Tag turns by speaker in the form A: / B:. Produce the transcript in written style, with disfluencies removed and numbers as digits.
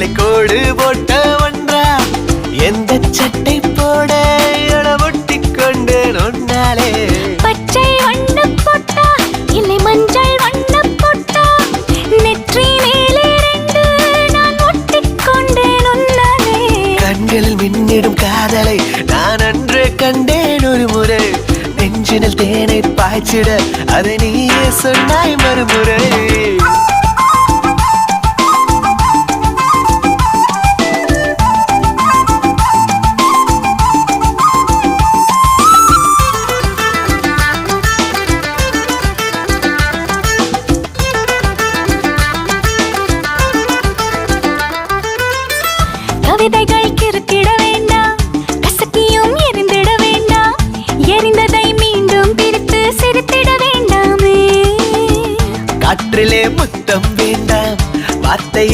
A: வெள்ளை கோடு போட்ட ஒன்றா எந்த சட்டை போட ஒட்டி கொண்டு நொன்னாலே
B: பச்சை வண்ண போட்டா இல்லை மஞ்சள் வண்ண போட்டா நெற்றி மேலே ரெண்டு நான் ஒட்டிக்கொண்டே நொன்னாலே
A: கண்களில் மின்னிடும் காதலை நான் அன்றே கண்டேன் ஒரு முறை நெஞ்சினில் தேனை பாய்ச்சிட அதை நீயே சொன்னாய் மறுமுறை
B: கவிதைகள் கிறுக்கிட வேண்டாம் கசக்கியும் எரிந்திட வேண்டாம் எரிந்ததை மீண்டும் பிரித்து சிரித்திட வேண்டாமே
A: காற்றிலே முத்தம் வேண்டாம் வார்த்தை